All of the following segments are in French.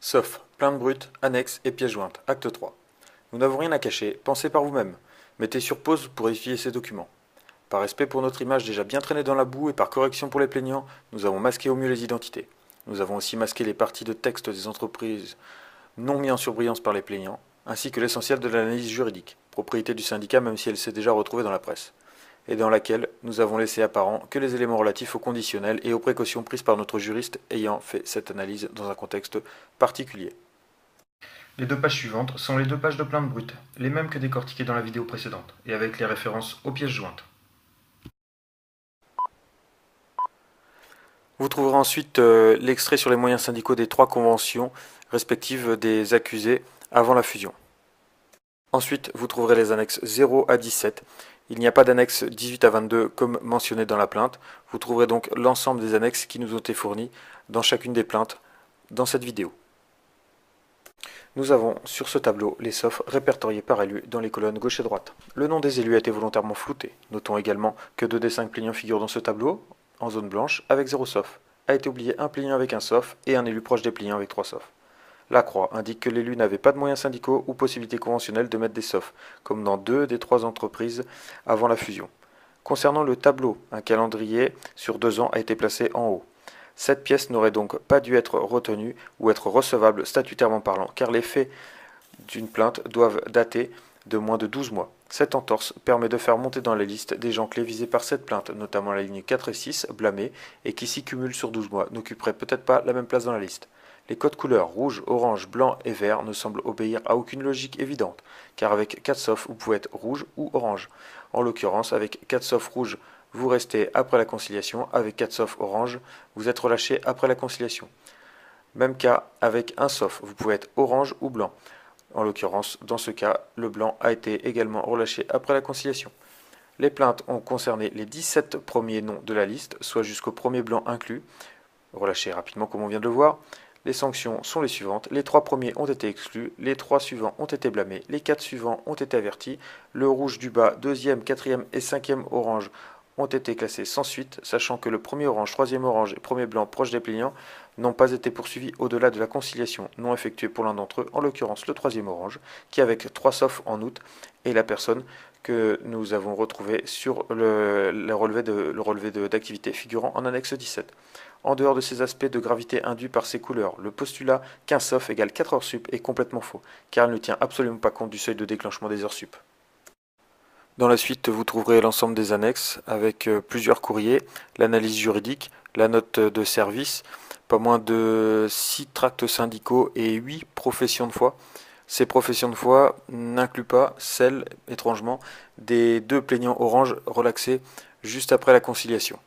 Sauf plainte brute, annexe et pièce jointe, acte 3. Nous n'avons rien à cacher, pensez par vous-même. Mettez sur pause pour vérifier ces documents. Par respect pour notre image déjà bien traînée dans la boue et par correction pour les plaignants, nous avons masqué au mieux les identités. Nous avons aussi masqué les parties de texte des entreprises non mis en surbrillance par les plaignants, ainsi que l'essentiel de l'analyse juridique, propriété du syndicat même si elle s'est déjà retrouvée dans la presse, et dans laquelle nous avons laissé apparent que les éléments relatifs au conditionnel et aux précautions prises par notre juriste ayant fait cette analyse dans un contexte particulier. Les deux pages suivantes sont les deux pages de plainte brute, les mêmes que décortiquées dans la vidéo précédente, et avec les références aux pièces jointes. Vous trouverez ensuite l'extrait sur les moyens syndicaux des 3 conventions respectives des accusés avant la fusion. Ensuite, vous trouverez les annexes 0 à 17. Il n'y a pas d'annexe 18 à 22 comme mentionné dans la plainte. Vous trouverez donc l'ensemble des annexes qui nous ont été fournies dans chacune des plaintes dans cette vidéo. Nous avons sur ce tableau les SOF répertoriés par élu dans les colonnes gauche et droite. Le nom des élus a été volontairement flouté. Notons également que 2 des 5 plaignants figurent dans ce tableau, en zone blanche, avec 0 SOF. A été oublié un plaignant avec un SOF et un élu proche des plaignants avec 3 SOF. La croix indique que l'élu n'avait pas de moyens syndicaux ou possibilités conventionnelles de mettre des SOF, comme dans 2 des 3 entreprises avant la fusion. Concernant le tableau, un calendrier sur 2 ans a été placé en haut. Cette pièce n'aurait donc pas dû être retenue ou être recevable statutairement parlant, car les faits d'une plainte doivent dater de moins de 12 mois. Cette entorse permet de faire monter dans la liste des gens clés visés par cette plainte, notamment la ligne 4 et 6, blâmés, et qui s'y cumulent sur 12 mois, n'occuperaient peut-être pas la même place dans la liste. Les codes couleurs rouge, orange, blanc et vert ne semblent obéir à aucune logique évidente, car avec 4 SOF, vous pouvez être rouge ou orange. En l'occurrence, avec 4 SOF rouge, vous restez après la conciliation, avec 4 SOF orange, vous êtes relâché après la conciliation. Même cas avec un SOF, vous pouvez être orange ou blanc. En l'occurrence, dans ce cas, le blanc a été également relâché après la conciliation. Les plaintes ont concerné les 17 premiers noms de la liste, soit jusqu'au premier blanc inclus, relâché rapidement comme on vient de le voir. Les sanctions sont les suivantes. Les 3 premiers ont été exclus, les 3 suivants ont été blâmés, les 4 suivants ont été avertis, le rouge du bas, 2e, 4e et 5e orange ont été classés sans suite, sachant que le premier orange, 3e orange et premier blanc proche des plaignants n'ont pas été poursuivis au-delà de la conciliation non effectuée pour l'un d'entre eux, en l'occurrence le 3e orange, qui avec 3 SOF en août est la personne que nous avons retrouvée sur le relevé d'activité figurant en annexe 17. En dehors de ces aspects de gravité induits par ces couleurs, le postulat qu'un SOF égale 4 heures sup est complètement faux, car il ne tient absolument pas compte du seuil de déclenchement des heures sup. Dans la suite, vous trouverez l'ensemble des annexes avec plusieurs courriers, l'analyse juridique, la note de service, pas moins de 6 tracts syndicaux et 8 professions de foi. Ces professions de foi n'incluent pas celles, étrangement, des 2 plaignants orange relaxés juste après la conciliation.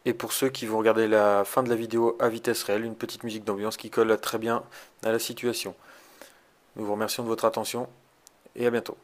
Et pour ceux qui vont regarder la fin de la vidéo à vitesse réelle, une petite musique d'ambiance qui colle très bien à la situation. Nous vous remercions de votre attention et à bientôt.